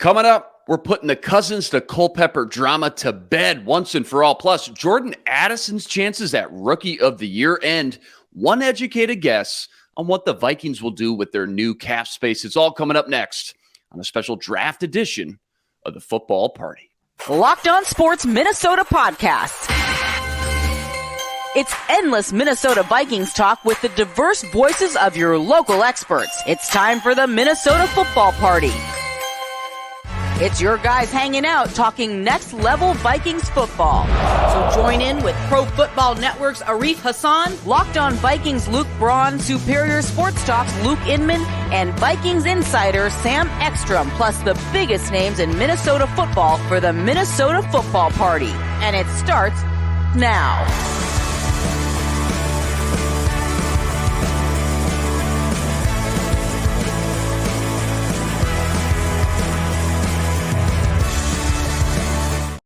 Coming up, we're putting the Cousins to Culpepper drama to bed once and for all. Plus, Jordan Addison's chances at Rookie of the Year and one educated guess on what the Vikings will do with their new cap space. It's all coming up next on a special draft edition of the Football Party. Locked On Sports Minnesota podcast. It's endless Minnesota Vikings talk with the diverse voices of your local experts. It's time for the Minnesota Football Party. It's your guys hanging out talking next level Vikings football. So join in with Pro Football Network's Arif Hassan, Locked On Vikings Luke Braun, Superior Sports Talk's Luke Inman, and Vikings insider Sam Ekstrom, plus the biggest names in Minnesota football for the Minnesota Football Party. And it starts now.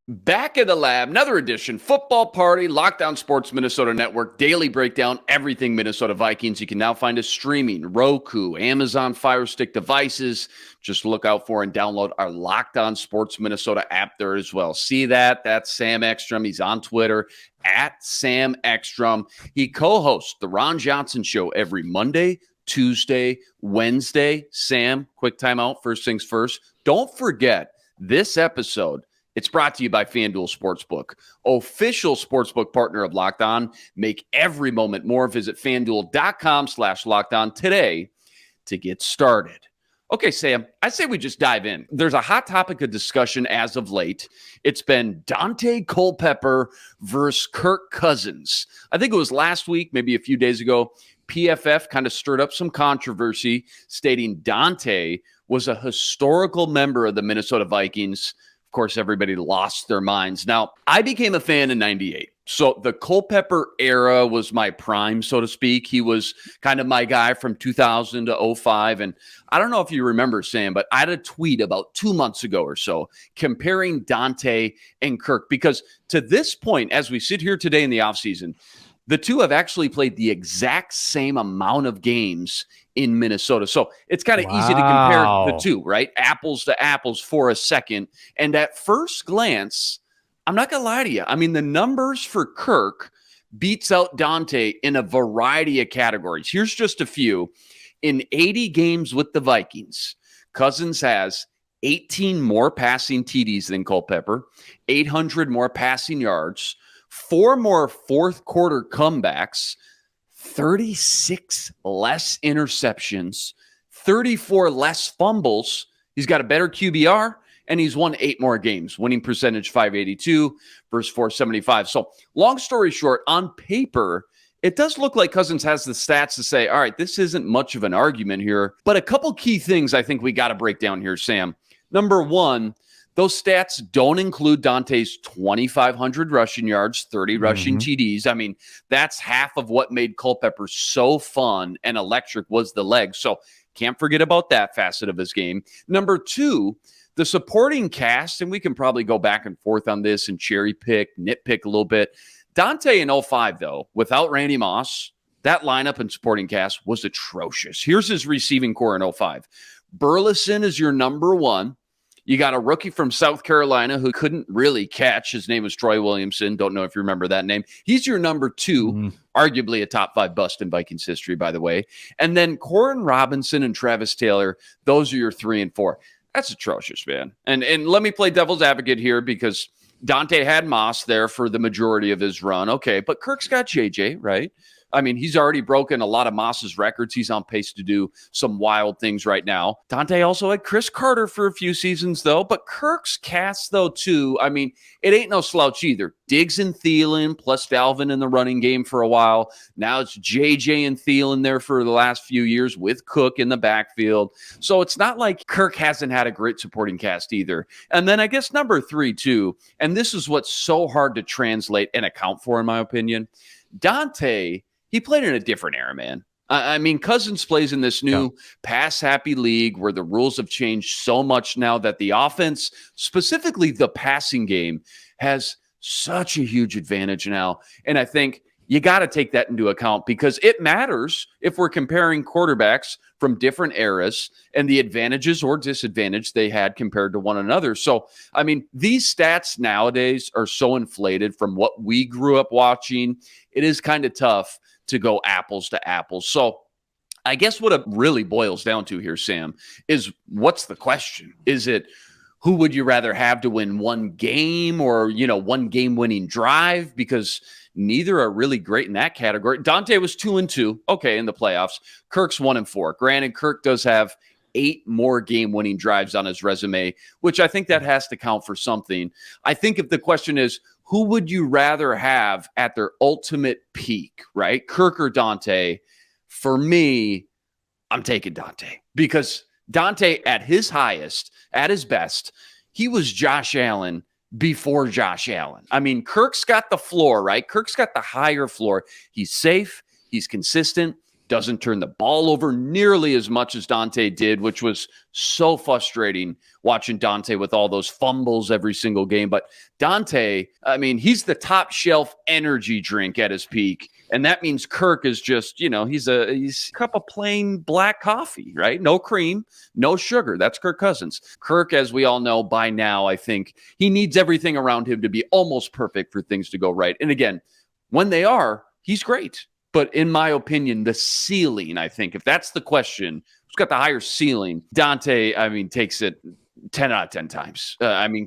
Back in the lab, another edition, Football Party, Locked On Sports Minnesota Network, daily breakdown, everything Minnesota Vikings. You can now find us streaming, Roku, Amazon Fire Stick devices. Just look out for and download our Locked On Sports Minnesota app there as well. See that? That's Sam Ekstrom. He's on Twitter, at Sam Ekstrom. He co-hosts The Ron Johnson Show every Monday, Tuesday, Wednesday. Sam, quick timeout, first things first. Don't forget, this episode, it's brought to you by FanDuel Sportsbook, official sportsbook partner of Locked On. Make every moment more. Visit FanDuel.com/LockedOn today to get started. Okay, Sam, I say we just dive in. There's a hot topic of discussion as of late. It's been Daunte Culpepper versus Kirk Cousins. I think it was last week, maybe a few days ago, PFF kind of stirred up some controversy, stating Daunte was a historical member of the Minnesota Vikings. Of course, everybody lost their minds. Now, I became a fan in 98. So the Culpepper era was my prime, so to speak. He was kind of my guy from 2000 to 05. And I don't know if you remember, Sam, but I had a tweet about 2 months ago or so comparing Daunte and Kirk, because to this point, as we sit here today in the offseason, the two have actually played the exact same amount of games in Minnesota. So it's kind of easy to compare the two, right? Apples to apples for a second. And at first glance, I'm not going to lie to you. I mean, the numbers for Kirk beats out Daunte in a variety of categories. Here's just a few. In 80 games with the Vikings, Cousins has 18 more passing TDs than Culpepper, 800 more passing yards, 4 more fourth quarter comebacks, 36 less interceptions, 34 less fumbles. He's got a better QBR, and he's won 8 more games, winning percentage 582 versus 475. So long story short, on paper, it does look like Cousins has the stats to say, all right, this isn't much of an argument here. But a couple key things I think we got to break down here, Sam. Number one, those stats don't include Daunte's 2,500 rushing yards, 30 rushing TDs. I mean, that's half of what made Culpepper so fun and electric was the legs. So can't forget about that facet of his game. Number two, the supporting cast, and we can probably go back and forth on this and cherry pick, nitpick a little bit. Daunte in 05, though, without Randy Moss, that lineup and supporting cast was atrocious. Here's his receiving core in 05. Burleson is your number one. You got a rookie from South Carolina who couldn't really catch. His name was Troy Williamson. Don't know if you remember that name. He's your number two, arguably a top 5 bust in Vikings history, by the way. And then Corin Robinson and Travis Taylor, those are your 3 and 4. That's atrocious, man. And let me play devil's advocate here because Daunte had Moss there for the majority of his run. Okay, but Kirk's got JJ, right? I mean, he's already broken a lot of Moss's records. He's on pace to do some wild things right now. Daunte also had Chris Carter for a few seasons, though. But Kirk's cast, though, too, I mean, it ain't no slouch either. Diggs and Thielen plus Dalvin in the running game for a while. Now it's JJ and Thielen there for the last few years with Cook in the backfield. So it's not like Kirk hasn't had a great supporting cast either. And then I guess number 3, too, and this is what's so hard to translate and account for, in my opinion. Daunte, he played in a different era, man. I mean, Cousins plays in this new pass-happy league where the rules have changed so much now that the offense, specifically the passing game, has such a huge advantage now. And I think You got to take that into account because it matters if we're comparing quarterbacks from different eras and the advantages or disadvantage they had compared to one another. So, I mean, these stats nowadays are so inflated from what we grew up watching. It is kind of tough to go apples to apples. So, I guess what it really boils down to here, Sam, is what's the question? Is it who would you rather have to win one game or, one game winning drive? Because neither are really great in that category. Daunte was 2-2. Okay, in the playoffs. Kirk's 1-4. Granted, Kirk does have 8 more game-winning drives on his resume, which I think that has to count for something. I think if the question is, who would you rather have at their ultimate peak, right? Kirk or Daunte? For me, I'm taking Daunte because Daunte at his highest, at his best, he was Josh Allen before Josh Allen. I mean, Kirk's got the floor, right? Kirk's got the higher floor. He's safe. He's consistent. Doesn't turn the ball over nearly as much as Daunte did, which was so frustrating watching Daunte with all those fumbles every single game. But Daunte, I mean, he's the top shelf energy drink at his peak. And that means Kirk is just, he's a cup of plain black coffee, right? No cream, no sugar. That's Kirk Cousins. Kirk, as we all know by now, I think he needs everything around him to be almost perfect for things to go right. And again, when they are, he's great. But in my opinion, the ceiling, I think, if that's the question, who's got the higher ceiling? Daunte, I mean, takes it 10 out of 10 times.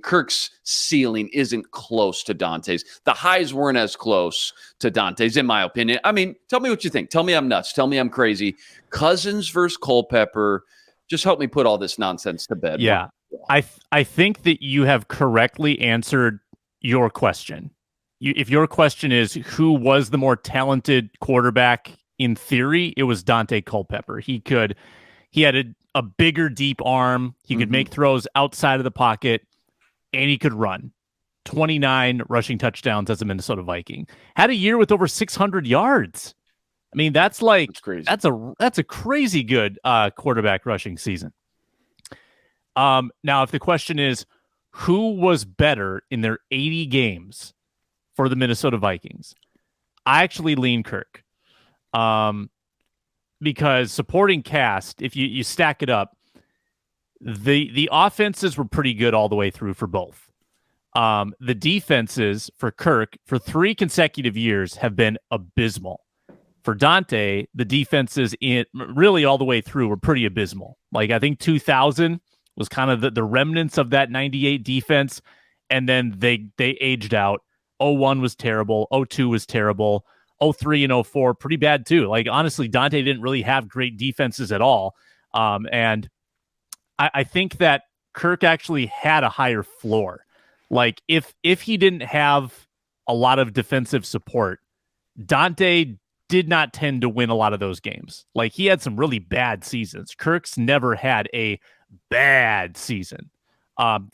Kirk's ceiling isn't close to Daunte's. The highs weren't as close to Daunte's, in my opinion. I mean, tell me what you think. Tell me I'm nuts. Tell me I'm crazy. Cousins versus Culpepper. Just help me put all this nonsense to bed. Yeah, I think that you have correctly answered your question. If your question is who was the more talented quarterback, in theory, it was Daunte Culpepper. He had a bigger, deep arm. He could make throws outside of the pocket, and he could run. 29 rushing touchdowns as a Minnesota Viking. Had a year with over 600 yards. I mean, that's crazy. That's a crazy good quarterback rushing season. Now, if the question is who was better in their 80 games for the Minnesota Vikings, I actually lean Kirk. Because supporting cast, if you stack it up, the offenses were pretty good all the way through for both. The defenses for Kirk for 3 consecutive years have been abysmal. For Daunte, the defenses really all the way through were pretty abysmal. Like, I think 2000 was kind of the remnants of that 98 defense, and then they aged out. 01 was terrible. 02 was terrible. 03 and 04, pretty bad too. Like, honestly, Daunte didn't really have great defenses at all. And I think that Kirk actually had a higher floor. Like, if he didn't have a lot of defensive support, Daunte did not tend to win a lot of those games. Like, he had some really bad seasons. Kirk's never had a bad season.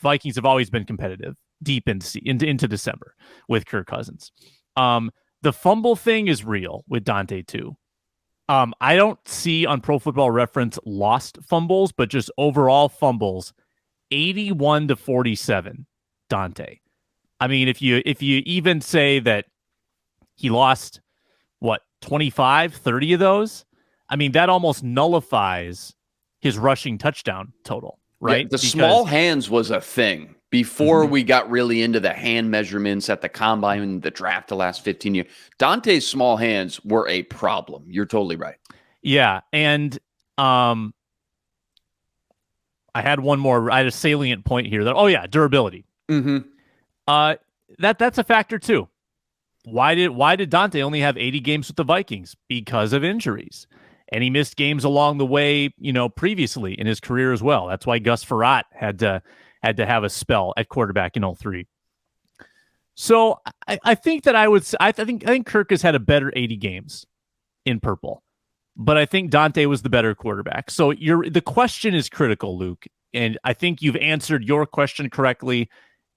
Vikings have always been competitive deep into December with Kirk Cousins. The fumble thing is real with Daunte too. I don't see on Pro Football Reference lost fumbles, but just overall fumbles, 81-47, Daunte. I mean, if you even say that he lost, 25, 30 of those, I mean, that almost nullifies his rushing touchdown total, right? Yeah, small hands was a thing before we got really into the hand measurements at the combine and the draft the last 15 years. Daunte's small hands were a problem. You're totally right. Yeah, and I had one more. I had a salient point here that durability. That's a factor too. Why did Daunte only have 80 games with the Vikings? Because of injuries. And he missed games along the way, previously in his career as well. That's why Gus Frerotte had to have a spell at quarterback in 03. So I think that I think Kirk has had a better 80 games in purple, but I think Daunte was the better quarterback. So the question is critical, Luke, and I think you've answered your question correctly,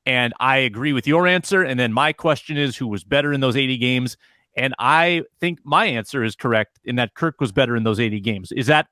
and I agree with your answer. And then my question is, who was better in those 80 games? And I think my answer is correct in that Kirk was better in those 80 games. Is that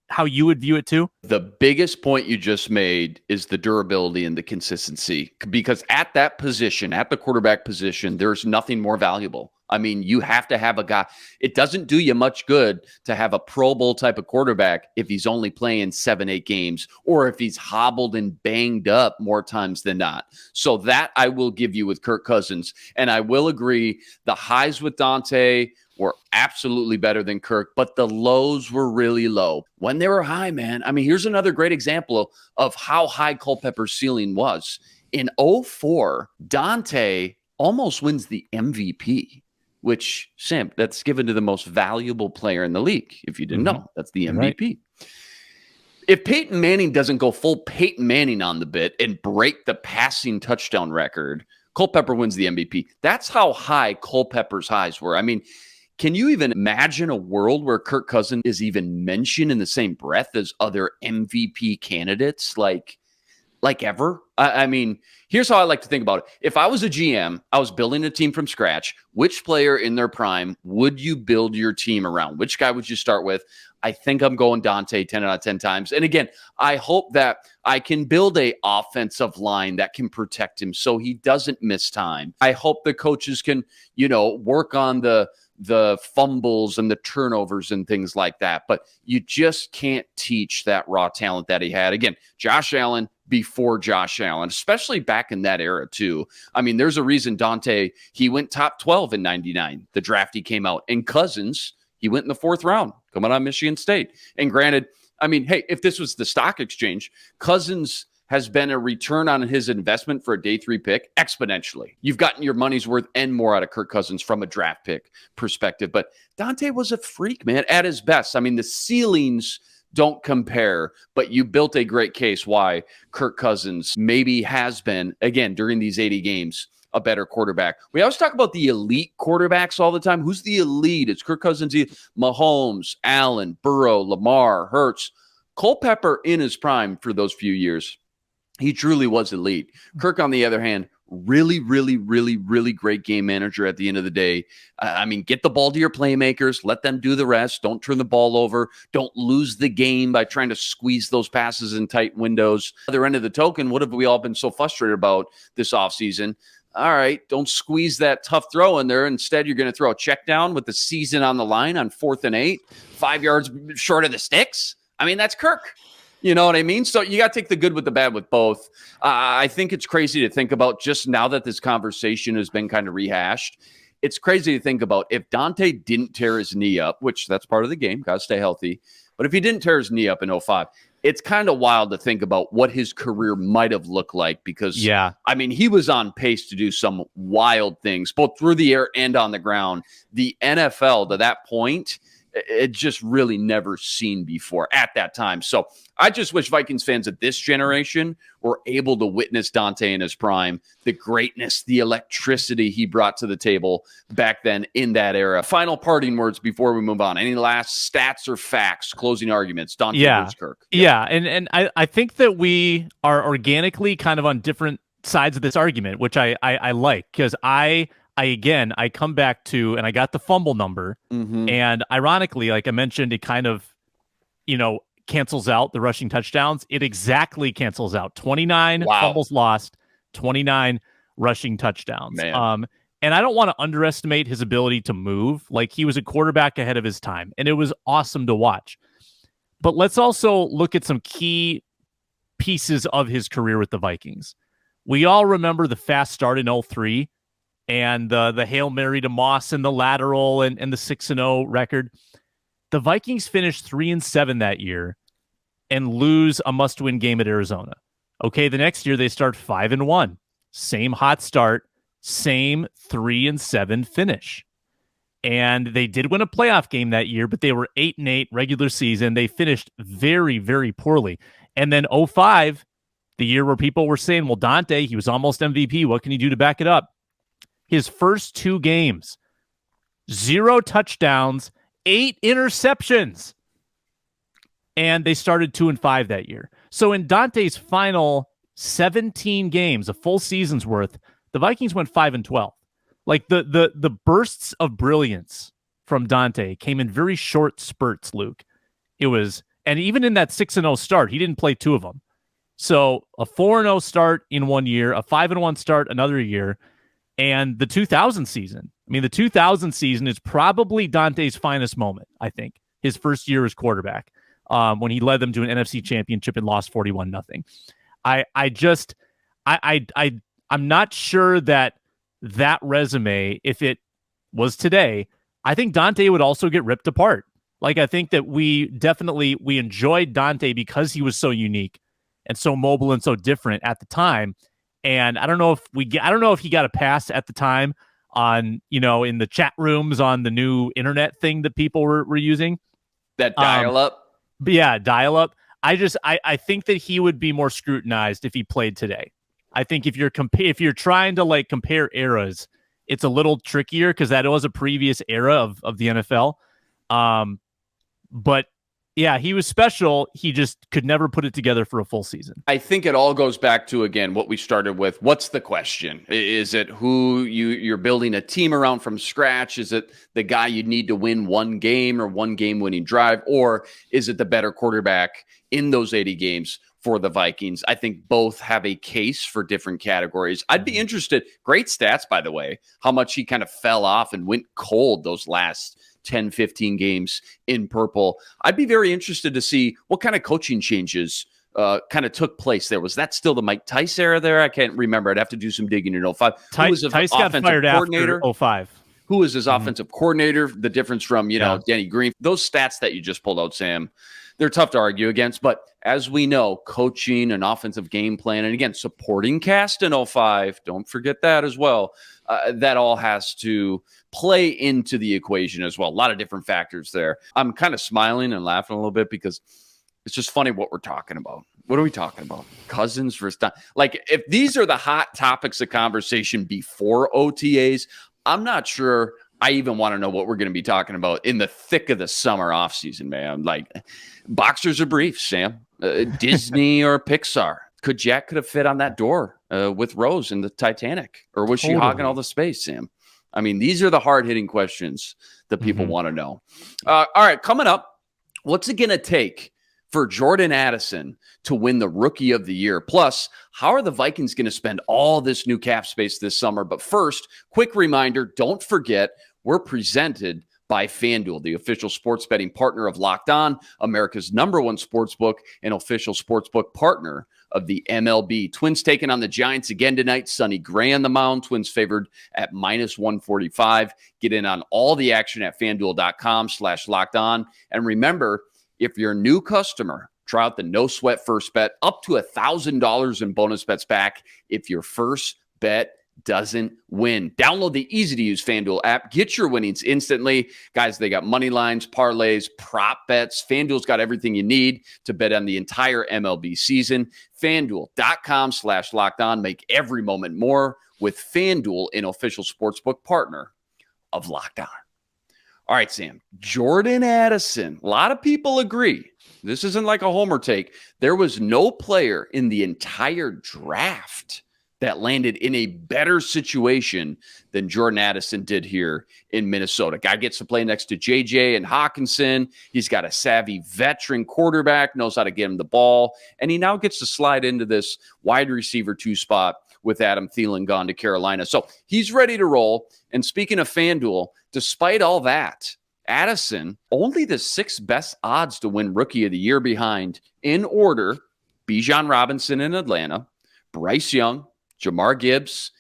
how you would view it too? The biggest point you just made is the durability and the consistency, because at that position, at the quarterback position, there's nothing more valuable I mean, you have to have a guy. It doesn't do you much good to have a Pro Bowl type of quarterback if he's only playing 7-8 games, or if he's hobbled and banged up more times than not. So that I will give you with Kirk Cousins. And I will agree, the highs with Daunte were absolutely better than Kirk, but the lows were really low. When they were high, man, I mean, here's another great example of how high Culpepper's ceiling was. In 2004, Daunte almost wins the MVP, which, Sam, that's given to the most valuable player in the league. If you didn't know, that's the MVP. Right. If Peyton Manning doesn't go full Peyton Manning on the bit and break the passing touchdown record, Culpepper wins the MVP. That's how high Culpepper's highs were. I mean, can you even imagine a world where Kirk Cousins is even mentioned in the same breath as other MVP candidates? Like ever? I mean, here's how I like to think about it. If I was a GM, I was building a team from scratch, which player in their prime would you build your team around? Which guy would you start with? I think I'm going Daunte 10 out of 10 times. And again, I hope that I can build a offensive line that can protect him so he doesn't miss time. I hope the coaches can, work on the fumbles and the turnovers and things like that. But you just can't teach that raw talent that he had. Again, Josh Allen before Josh Allen, especially back in that era too. I mean, there's a reason Daunte, he went top 12 in 99. The draft he came out. And Cousins, he went in the 4th round, coming out of Michigan State. And granted, I mean, hey, if this was the stock exchange, Cousins has been a return on his investment for a day 3 pick exponentially. You've gotten your money's worth and more out of Kirk Cousins from a draft pick perspective. But Daunte was a freak, man, at his best. I mean, the ceilings don't compare, but you built a great case why Kirk Cousins maybe has been, again, during these 80 games, a better quarterback. We always talk about the elite quarterbacks all the time. Who's the elite? It's Kirk Cousins, Mahomes, Allen, Burrow, Lamar, Hurts. Culpepper in his prime for those few years, he truly was elite. Kirk, on the other hand, really, really, really, really great game manager at the end of the day. I mean, get the ball to your playmakers. Let them do the rest. Don't turn the ball over. Don't lose the game by trying to squeeze those passes in tight windows. Other end of the token, what have we all been so frustrated about this offseason? All right, don't squeeze that tough throw in there. Instead, you're going to throw a check down with the season on the line on 4th and 8, 5 yards short of the sticks. I mean, that's Kirk. You know what I mean? So you got to take the good with the bad with both. I think it's crazy to think about, just now that this conversation has been kind of rehashed. It's crazy to think about if Daunte didn't tear his knee up, which that's part of the game, got to stay healthy. But if he didn't tear his knee up in 2005, it's kind of wild to think about what his career might have looked like, because, I mean, he was on pace to do some wild things, both through the air and on the ground. The NFL, to that point, it just really never seen before at that time. So I just wish Vikings fans of this generation were able to witness Daunte in his prime, the greatness, the electricity he brought to the table back then in that era. Final parting words before we move on. Any last stats or facts, closing arguments? Daunte versus Kirk. Yeah. And I think that we are organically kind of on different sides of this argument, which I like, because I come back to, and I got the fumble number, and ironically, like I mentioned, it kind of, cancels out the rushing touchdowns. It exactly cancels out 29 fumbles lost, 29 rushing touchdowns. And I don't want to underestimate his ability to move. Like, he was a quarterback ahead of his time, and it was awesome to watch. But let's also look at some key pieces of his career with the Vikings. We all remember the fast start in 2003. And the Hail Mary to Moss and the lateral and the 6-0 record. The Vikings finished 3-7 that year and lose a must-win game at Arizona. Okay, the next year they start 5-1. Same hot start, same 3-7 finish. And they did win a playoff game that year, but they were 8-8 regular season. They finished very, very poorly. And then 2005, the year where people were saying, well, Daunte, he was almost MVP. What can he do to back it up? His first 2 games, 0 touchdowns, 8 interceptions. And they started 2-5 that year. So in Daunte's final 17 games, a full season's worth, the Vikings went 5-12. Like the bursts of brilliance from Daunte came in very short spurts, Luke. It was, and even in that 6-0 start, he didn't play 2 of them. So a 4-0 start in one year, a 5-1 start another year. and the 2000 season. I mean, the 2000 season is probably Daunte's finest moment, I think. His first year as quarterback, when he led them to an NFC championship and lost 41-0. I'm not sure that resume, if it was today, I think Daunte would also get ripped apart. Like, I think that we enjoyed Daunte because he was so unique and so mobile and so different at the time. And I don't know if he got a pass at the time on, in the chat rooms on the new internet thing that people were using. That dial-up? Dial-up. I think that he would be more scrutinized if he played today. I think if you're trying to like compare eras, it's a little trickier because that was a previous era of the NFL. But yeah, he was special. He just could never put it together for a full season. I think it all goes back to, again, what we started with. What's the question? Is it who you're building a team around from scratch? Is it the guy you need to win one game or one game-winning drive? Or is it the better quarterback in those 80 games for the Vikings? I think both have a case for different categories. I'd be interested. Great stats, by the way, how much he kind of fell off and went cold those last 10, 15 games in purple. I'd be very interested to see what kind of coaching changes kind of took place there. Was that still the Mike Tice era there? I can't remember. I'd have to do some digging in 05. Tice got fired after 05. Who was his offensive coordinator? The difference from, Denny Green. Those stats that you just pulled out, Sam, they're tough to argue against. But as we know, coaching and offensive game plan, and again, supporting cast in 05, don't forget that as well. That all has to play into the equation as well. A lot of different factors there. I'm kind of smiling and laughing a little bit because it's just funny what we're talking about. What are we talking about? Cousins versus like, if these are the hot topics of conversation before OTAs, I'm not sure I even want to know what we're going to be talking about in the thick of the summer offseason, man. Like, boxers or briefs, Sam. Disney or Pixar. Jack could have fit on that door with Rose in the Titanic? Or was she hogging all the space, Sam? I mean, these are the hard-hitting questions that people want to know. All right, coming up, what's it going to take for Jordan Addison to win the Rookie of the Year? Plus, how are the Vikings going to spend all this new cap space this summer? But first, quick reminder, don't forget, we're presented by FanDuel, the official sports betting partner of Locked On, America's #1 sportsbook and official sportsbook partner of the MLB. Twins taking on the Giants again tonight. Sonny Gray on the mound. Twins favored at -145. Get in on all the action at FanDuel.com/locked on. And remember, if you're a new customer, try out the no sweat first bet, up to $1,000 in bonus bets back if your first bet doesn't win. Download the easy-to-use FanDuel app. Get your winnings instantly. Guys, they got money lines, parlays, prop bets. FanDuel's got everything you need to bet on the entire MLB season. FanDuel.com/locked on. Make every moment more with FanDuel, an official sportsbook partner of Locked On. All right, Sam. Jordan Addison. A lot of people agree. This isn't like a homer take. There was no player in the entire draft that landed in a better situation than Jordan Addison did here in Minnesota. Guy gets to play next to JJ and Hawkinson. He's got a savvy veteran quarterback, knows how to get him the ball, and he now gets to slide into this wide receiver 2 spot with Adam Thielen gone to Carolina. So he's ready to roll. And speaking of FanDuel, despite all that, Addison, only the 6th best odds to win Rookie of the Year behind, in order, Bijan Robinson in Atlanta, Bryce Young, Jamar Gibbs,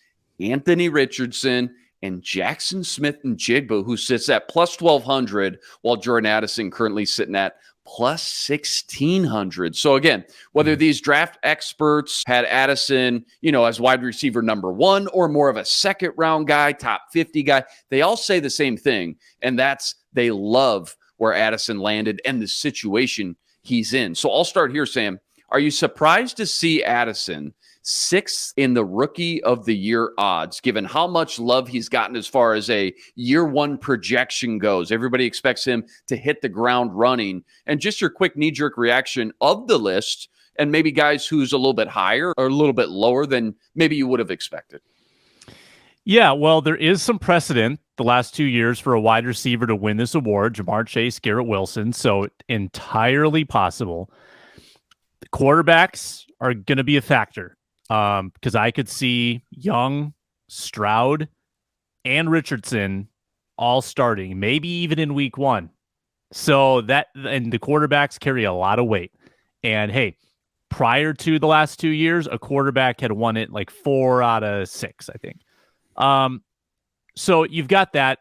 Anthony Richardson, and Jackson Smith-Njigba, who sits at plus 1,200, while Jordan Addison currently sitting at plus 1,600. So again, whether these draft experts had Addison, as wide receiver number 1 or more of a second-round guy, top 50 guy, they all say the same thing, and that's they love where Addison landed and the situation he's in. So I'll start here, Sam. Are you surprised to see Addison 6th in the Rookie of the Year odds, given how much love he's gotten as far as a year 1 projection goes? Everybody expects him to hit the ground running. And just your quick knee-jerk reaction of the list, and maybe guys who's a little bit higher or a little bit lower than maybe you would have expected. Yeah, well, there is some precedent the last 2 years for a wide receiver to win this award, Jamar Chase, Garrett Wilson, so entirely possible. The quarterbacks are going to be a factor. Because I could see Young, Stroud and Richardson all starting, maybe even in week 1. So and the quarterbacks carry a lot of weight. And hey, prior to the last 2 years, a quarterback had won it like 4 out of 6, I think. So you've got that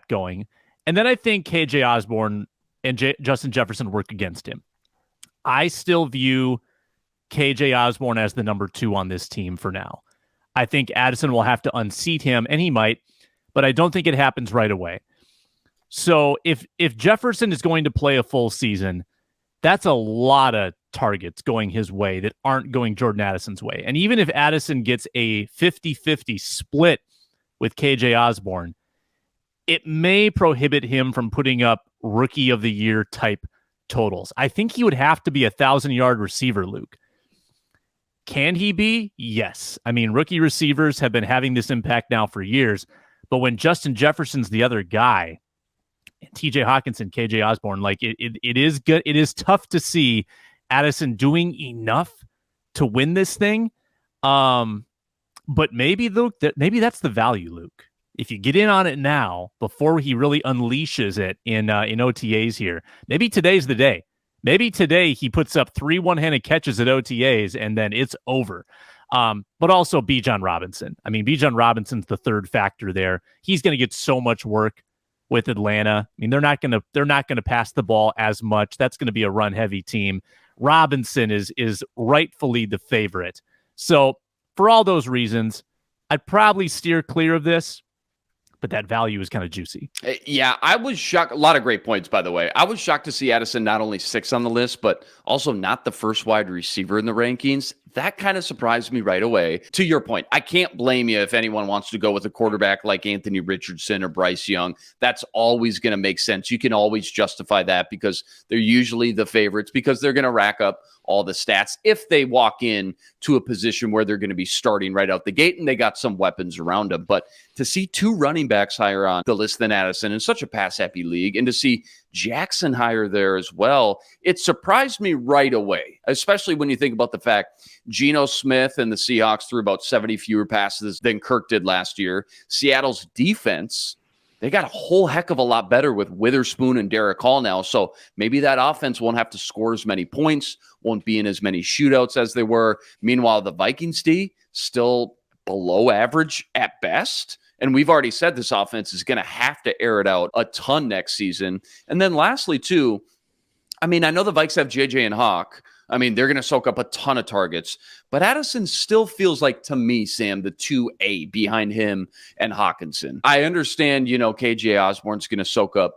going. And then I think KJ Osborne and Justin Jefferson work against him. I still view KJ Osborne as the number 2 on this team for now. I think Addison will have to unseat him, and he might, but I don't think it happens right away. So if Jefferson is going to play a full season, that's a lot of targets going his way that aren't going Jordan Addison's way. And even if Addison gets a 50-50 split with KJ Osborne, it may prohibit him from putting up rookie of the year type totals. I think he would have to be a 1,000-yard receiver, Luke. Can he be? Yes. I mean, rookie receivers have been having this impact now for years, but when Justin Jefferson's the other guy, TJ Hawkinson, KJ Osborne, like it is good. It is tough to see Addison doing enough to win this thing. But maybe, Luke, maybe that's the value, Luke. If you get in on it now, before he really unleashes it in OTAs here, maybe today's the day. Maybe today he puts up 3 one-handed catches at OTAs and then it's over. But also Bijan Robinson. I mean, Bijan Robinson's the third factor there. He's going to get so much work with Atlanta. I mean, they're not going to pass the ball as much. That's going to be a run-heavy team. Robinson is rightfully the favorite. So for all those reasons, I'd probably steer clear of this. But that value is kind of juicy. Yeah, I was shocked. A lot of great points, by the way. I was shocked to see Addison not only 6 on the list, but also not the first wide receiver in the rankings. That kind of surprised me right away. To your point, I can't blame you if anyone wants to go with a quarterback like Anthony Richardson or Bryce Young. That's always going to make sense. You can always justify that because they're usually the favorites because they're going to rack up all the stats if they walk in to a position where they're going to be starting right out the gate and they got some weapons around them. But to see 2 running backs higher on the list than Addison in such a pass-happy league and to see Jackson higher there as well, it surprised me right away, especially when you think about the fact Geno Smith and the Seahawks threw about 70 fewer passes than Kirk did last year. Seattle's defense, they got a whole heck of a lot better with Witherspoon and Derek Hall now. So maybe that offense won't have to score as many points, won't be in as many shootouts as they were. Meanwhile, the Vikings D still below average at best. And we've already said this offense is going to have to air it out a ton next season. And then lastly, too, I mean, I know the Vikes have JJ and Hawk. I mean, they're going to soak up a ton of targets. But Addison still feels like, to me, Sam, the 2A behind him and Hawkinson. I understand, KJ Osborne's going to soak up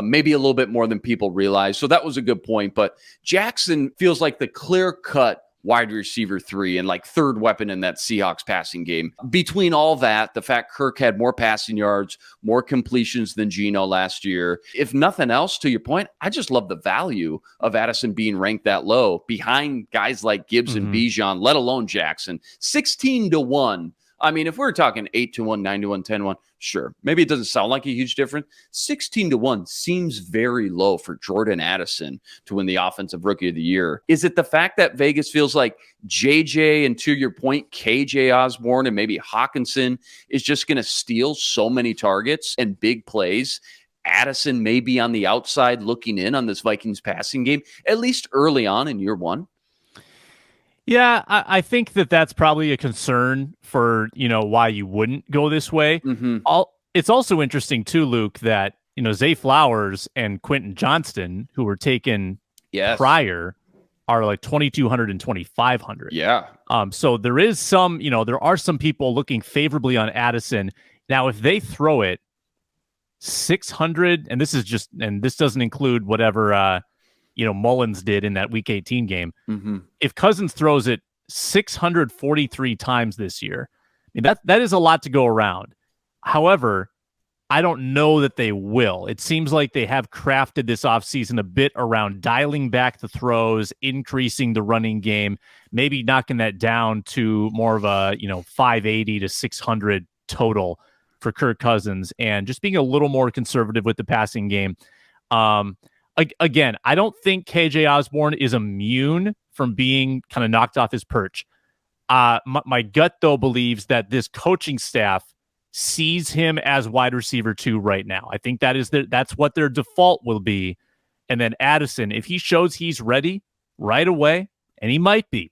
maybe a little bit more than people realize. So that was a good point. But Jackson feels like the clear-cut wide receiver 3 and like third weapon in that Seahawks passing game. Between all that, the fact Kirk had more passing yards, more completions than Geno last year. If nothing else, to your point, I just love the value of Addison being ranked that low behind guys like Gibbs and Bijan, let alone Jackson. 16-1. I mean, if we're talking 8-1, 9-1, 10-1, sure. Maybe it doesn't sound like a huge difference. 16-1 seems very low for Jordan Addison to win the Offensive Rookie of the Year. Is it the fact that Vegas feels like JJ and, to your point, KJ Osborne and maybe Hawkinson is just going to steal so many targets and big plays? Addison may be on the outside looking in on this Vikings passing game, at least early on in year 1. Yeah, I think that's probably a concern for, why you wouldn't go this way. It's also interesting, too, Luke, that, Zay Flowers and Quentin Johnston, who were taken prior, are like 2,200 and 2,500. Yeah. So there is some, there are some people looking favorably on Addison. Now, if they throw it 600, and this doesn't include whatever, Mullins did in that Week 18 game. If Cousins throws it 643 times this year, I mean, that is a lot to go around. However, I don't know that they will. It seems like they have crafted this offseason a bit around dialing back the throws, increasing the running game, maybe knocking that down to more of a 580 to 600 total for Kirk Cousins, and just being a little more conservative with the passing game. Again, I don't think KJ Osborne is immune from being kind of knocked off his perch. My gut, though, believes that this coaching staff sees him as wide receiver 2 right now. I think that's what their default will be. And then Addison, if he shows he's ready right away, and he might be,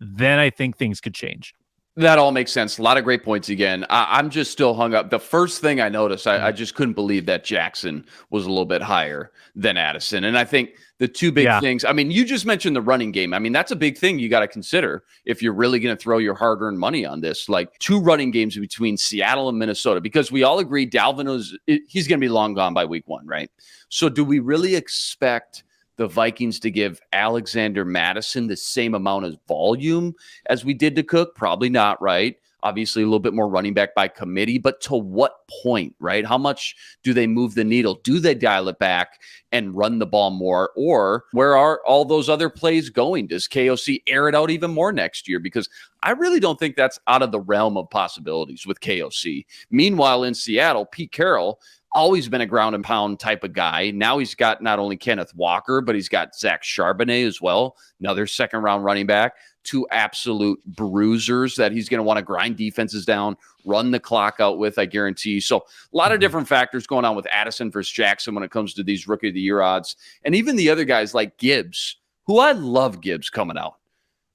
then I think things could change. That all makes sense. A lot of great points again. I'm just still hung up. The first thing I noticed, I just couldn't believe that Jackson was a little bit higher than Addison. And I think the two big things, I mean, you just mentioned the running game. I mean, that's a big thing you got to consider if you're really going to throw your hard-earned money on this. Like 2 running games between Seattle and Minnesota, because we all agree Dalvin he's going to be long gone by week 1, right? So do we really expect the Vikings to give Alexander Mattison the same amount of volume as we did to Cook? Probably not, right? Obviously, a little bit more running back by committee, but to what point, right? How much do they move the needle? Do they dial it back and run the ball more? Or where are all those other plays going? Does KOC air it out even more next year? Because I really don't think that's out of the realm of possibilities with KOC. Meanwhile, in Seattle, Pete Carroll, always been a ground and pound type of guy. Now he's got not only Kenneth Walker, but he's got Zach Charbonnet as well, another second-round running back, 2 absolute bruisers that he's going to want to grind defenses down, run the clock out with, I guarantee. So a lot of different factors going on with Addison versus Jackson when it comes to these Rookie of the Year odds. And even the other guys like Gibbs, who I love Gibbs coming out.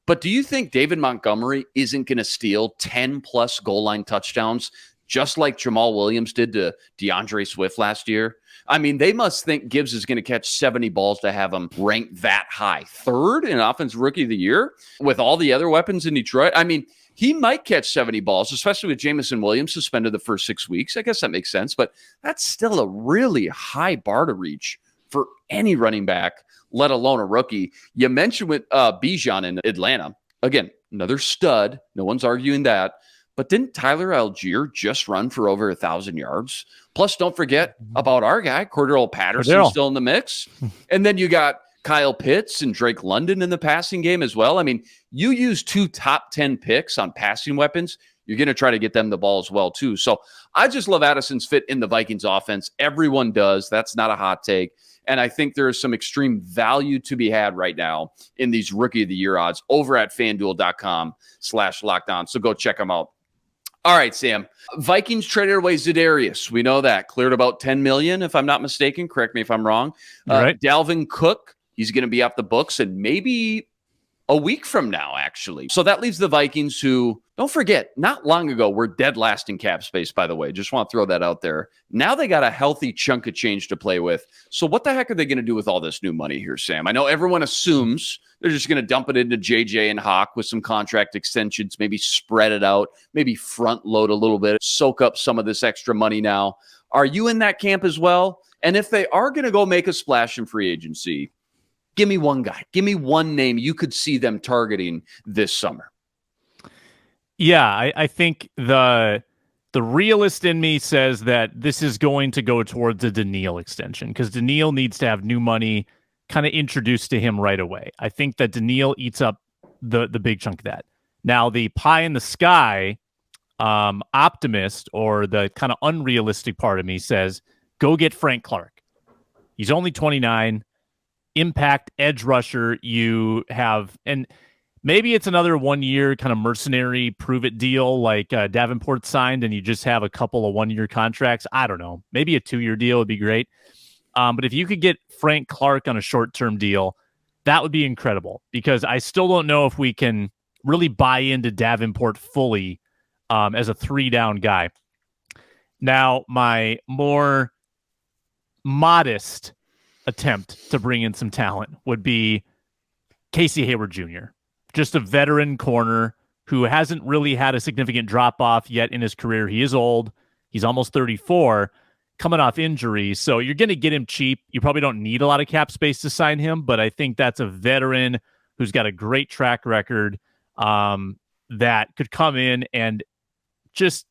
But do you think David Montgomery isn't going to steal 10-plus goal line touchdowns just like Jamal Williams did to DeAndre Swift last year? I mean, they must think Gibbs is going to catch 70 balls to have him ranked that high. 3rd in Offensive Rookie of the Year with all the other weapons in Detroit. I mean, he might catch 70 balls, especially with Jameson Williams suspended the first 6 weeks. I guess that makes sense, but that's still a really high bar to reach for any running back, let alone a rookie. You mentioned with Bijan in Atlanta. Again, another stud. No one's arguing that. But didn't Tyler Algier just run for over 1,000 yards? Plus, don't forget about our guy, Cordero Patterson, still in the mix. And then you got Kyle Pitts and Drake London in the passing game as well. I mean, you use 2 top 10 picks on passing weapons, you're going to try to get them the ball as well, too. So I just love Addison's fit in the Vikings offense. Everyone does. That's not a hot take. And I think there is some extreme value to be had right now in these Rookie of the Year odds over at FanDuel.com/lockdown. So go check them out. All right, Sam. Vikings traded away za'darius. We know that. Cleared about $10 million, if I'm not mistaken. Correct me if I'm wrong. Right. Dalvin Cook, he's going to be off the books and maybe a week from now, actually. So that leaves the Vikings who, don't forget, not long ago, were dead last in cap space, by the way. Just want to throw that out there. Now they got a healthy chunk of change to play with. So what the heck are they going to do with all this new money here, Sam? I know everyone assumes they're just going to dump it into JJ and Hawk with some contract extensions, maybe spread it out, maybe front load a little bit, soak up some of this extra money now. Are you in that camp as well? And if they are going to go make a splash in free agency, give me one guy. Give me one name you could see them targeting this summer. Yeah, I think the realist in me says that this is going to go towards a Daniil extension because Daniil needs to have new money kind of introduced to him right away. I think that Daniil eats up the big chunk of that. Now, the pie in the sky optimist or the kind of unrealistic part of me says, go get Frank Clark. He's only 29. Impact edge rusher you have, and maybe it's another 1 year kind of mercenary prove it deal like Davenport signed and you just have a couple of 1 year contracts. I don't know, maybe a 2 year deal would be great, but if you could get Frank Clark on a short-term deal, that would be incredible because I still don't know if we can really buy into Davenport fully as a 3-down guy. Now, my more modest attempt to bring in some talent would be Casey Hayward Jr., just a veteran corner who hasn't really had a significant drop-off yet in his career. He is old. He's almost 34, coming off injury. So you're going to get him cheap. You probably don't need a lot of cap space to sign him, but I think that's a veteran who's got a great track record that could come in and just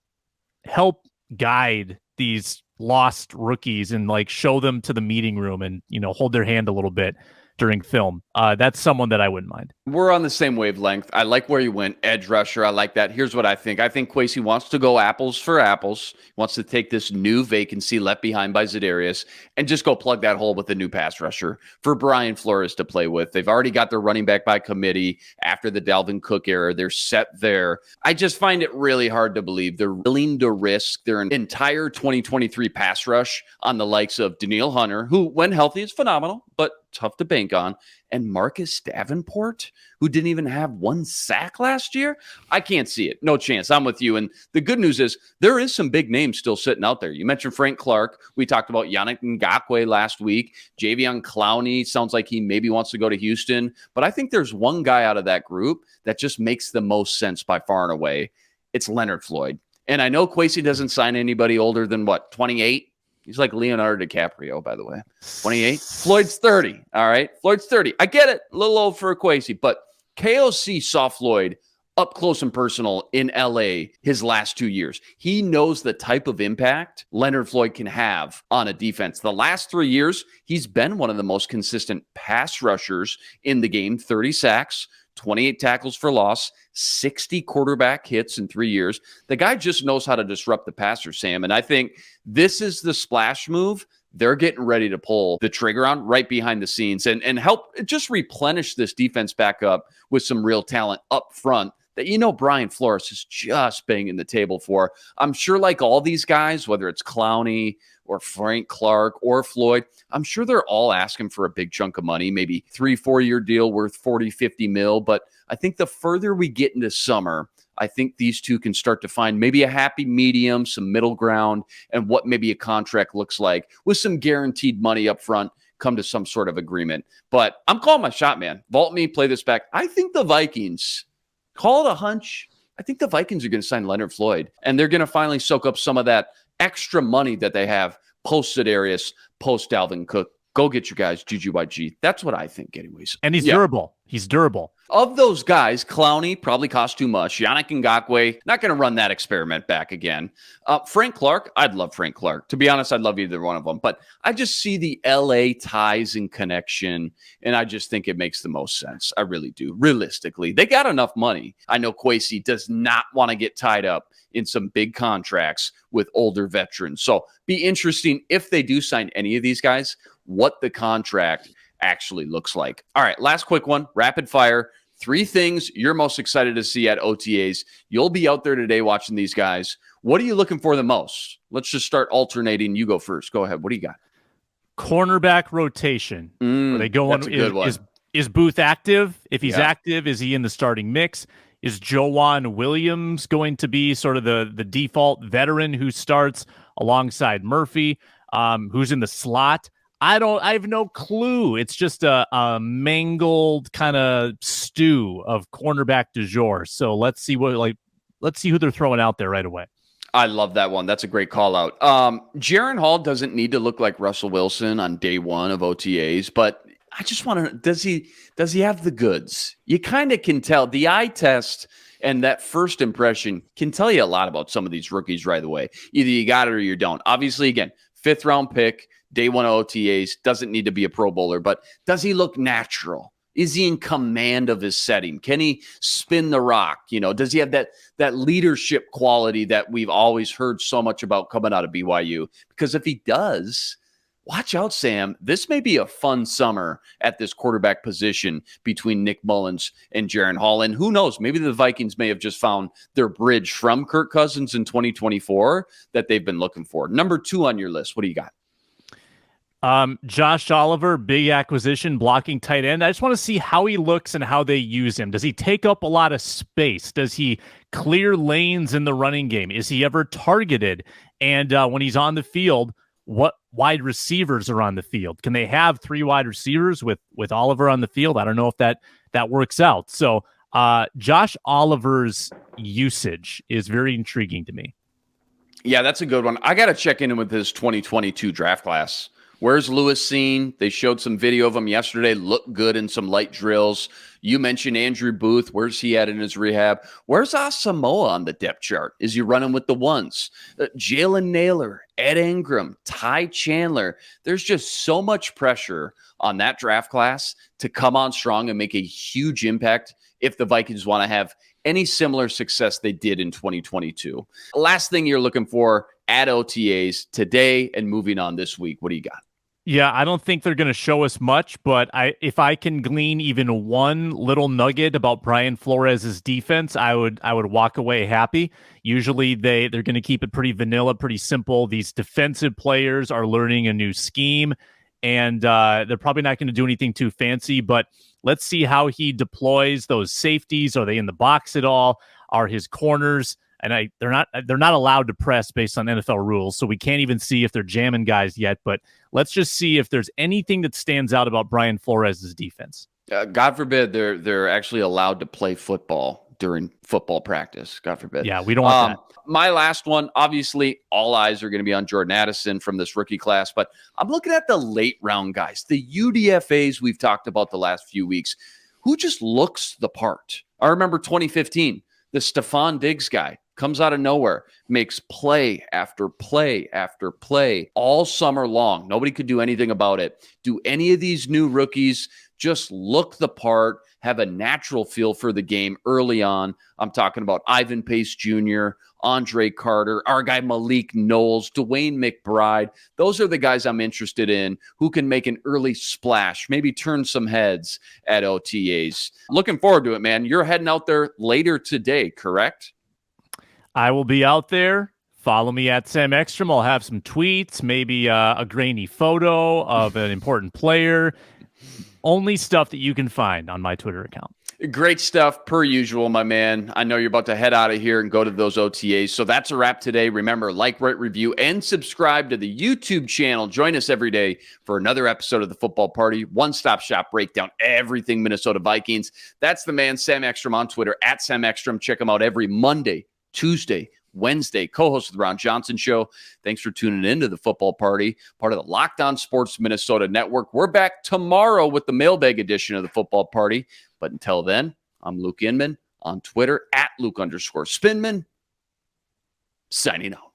help guide these lost rookies and like show them to the meeting room and, you know, hold their hand a little bit during film. That's someone that I wouldn't mind. We're on the same wavelength. I like where you went. Edge rusher. I like that. Here's what I think. I think Kwesi wants to go apples for apples. He wants to take this new vacancy left behind by Za'Darius and just go plug that hole with a new pass rusher for Brian Flores to play with. They've already got their running back by committee after the Dalvin Cook era. They're set there. I just find it really hard to believe they're willing to risk their entire 2023 pass rush on the likes of Danielle Hunter, who, when healthy, is phenomenal, but tough to bank on, and Marcus Davenport, who didn't even have one sack last year. I can't see it. No chance. I'm with you. And the good news is there is some big names still sitting out there. You mentioned Frank Clark. We talked about Yannick Ngakoue last week. Javion Clowney sounds like he maybe wants to go to Houston. But I think there's one guy out of that group that just makes the most sense by far and away. It's Leonard Floyd. And I know Kwesi doesn't sign anybody older than, 28? He's like Leonardo DiCaprio, by the way. 28. Floyd's 30. All right. Floyd's 30. I get it. A little old for a Kwesi, but KOC saw Floyd up close and personal in LA his last 2 years. He knows the type of impact Leonard Floyd can have on a defense. The last 3 years, he's been one of the most consistent pass rushers in the game. 30 sacks, 28 tackles for loss, 60 quarterback hits in 3 years. The guy just knows how to disrupt the passer, Sam. And I think this is the splash move they're getting ready to pull the trigger on right behind the scenes and help just replenish this defense back up with some real talent up front that Brian Flores is just banging the table for. I'm sure like all these guys, whether it's Clowney or Frank Clark or Floyd, I'm sure they're all asking for a big chunk of money, maybe 3-4 year deal worth 40, 50 mil. But I think the further we get into summer, I think these two can start to find maybe a happy medium, some middle ground, and what maybe a contract looks like with some guaranteed money up front, come to some sort of agreement. But I'm calling my shot, man. Vault me, play this back. I think the Vikings, call it a hunch, I think the Vikings are going to sign Leonard Floyd, and they're going to finally soak up some of that extra money that they have post Za'Darius, post Dalvin Cook. Go get your guys, GGYG. That's what I think anyways. And he's durable. He's durable. Of those guys, Clowney probably cost too much. Yannick Ngakoue, not going to run that experiment back again. Frank Clark, I'd love Frank Clark. To be honest, I'd love either one of them. But I just see the LA ties and connection, and I just think it makes the most sense. I really do. Realistically, they got enough money. I know Kwesi does not want to get tied up in some big contracts with older veterans. So be interesting if they do sign any of these guys, what the contract actually looks like. All right, last quick one, rapid fire. 3 things you're most excited to see at OTAs. You'll be out there today watching these guys. What are you looking for the most? Let's just start alternating. You go first. Go ahead. What do you got? Cornerback rotation. Are they going? That's a good one. Is Booth active? If he's active, is he in the starting mix? Is Joanne Williams going to be sort of the default veteran who starts alongside Murphy, who's in the slot? I have no clue. It's just a mangled kind of stew of cornerback du jour. So let's see who they're throwing out there right away. I love that one. That's a great call out. Jaren Hall doesn't need to look like Russell Wilson on day one of OTAs, but I just want to, does he have the goods? You kind of can tell. The eye test and that first impression can tell you a lot about some of these rookies right away. Either you got it or you don't. Obviously, again, 5th round pick, day one of OTAs, doesn't need to be a Pro Bowler, but does he look natural? Is he in command of his setting? Can he spin the rock? Does he have that leadership quality that we've always heard so much about coming out of BYU? Because if he does, watch out, Sam. This may be a fun summer at this quarterback position between Nick Mullins and Jaren Hall. And who knows, maybe the Vikings may have just found their bridge from Kirk Cousins in 2024 that they've been looking for. Number 2 on your list. What do you got? Josh Oliver, big acquisition, blocking tight end. I just want to see how he looks and how they use him. Does he take up a lot of space? Does he clear lanes in the running game? Is he ever targeted? And when he's on the field, what wide receivers are on the field? Can they have 3 wide receivers with Oliver on the field? I don't know if that works out. So Josh Oliver's usage is very intriguing to me. Yeah, that's a good one. I got to check in with his 2022 draft class. Where's Lewis seen? They showed some video of him yesterday. Looked good in some light drills. You mentioned Andrew Booth. Where's he at in his rehab? Where's Asamoah on the depth chart? Is he running with the ones? Jalen Naylor, Ed Ingram, Ty Chandler. There's just so much pressure on that draft class to come on strong and make a huge impact if the Vikings want to have any similar success they did in 2022. Last thing you're looking for at OTAs today and moving on this week. What do you got? Yeah, I don't think they're going to show us much, but if I can glean even one little nugget about Brian Flores' defense, I would walk away happy. Usually they're going to keep it pretty vanilla, pretty simple. These defensive players are learning a new scheme, and they're probably not going to do anything too fancy, but let's see how he deploys those safeties. Are they in the box at all? Are his corners? And they're not allowed to press based on NFL rules, so we can't even see if they're jamming guys yet. But let's just see if there's anything that stands out about Brian Flores' defense. God forbid they're actually allowed to play football during football practice. God forbid. Yeah, we don't want that. My last one, obviously, all eyes are going to be on Jordan Addison from this rookie class, but I'm looking at the late round guys, the UDFAs we've talked about the last few weeks, who just looks the part. I remember 2015, the Stephon Diggs guy comes out of nowhere, makes play after play after play all summer long. Nobody could do anything about it. Do any of these new rookies just look the part, have a natural feel for the game early on? I'm talking about Ivan Pace Jr., Andre Carter, our guy Malik Knowles, Dwayne McBride. Those are the guys I'm interested in who can make an early splash, maybe turn some heads at OTAs. Looking forward to it, man. You're heading out there later today, correct? I will be out there. Follow me at Sam Ekstrom. I'll have some tweets, maybe a grainy photo of an important player. Only stuff that you can find on my Twitter account. Great stuff, per usual, my man. I know you're about to head out of here and go to those OTAs. So that's a wrap today. Remember, like, rate, review, and subscribe to the YouTube channel. Join us every day for another episode of the Football Party. One-stop shop breakdown, everything Minnesota Vikings. That's the man, Sam Ekstrom, on Twitter, at Sam Ekstrom. Check him out every Monday, Tuesday, Wednesday, co-host of the Ron Johnson Show. Thanks for tuning into the Football Party, part of the Locked On Sports Minnesota Network. We're back tomorrow with the mailbag edition of the Football Party. But until then, I'm Luke Inman on Twitter, at Luke_Spinman, signing out.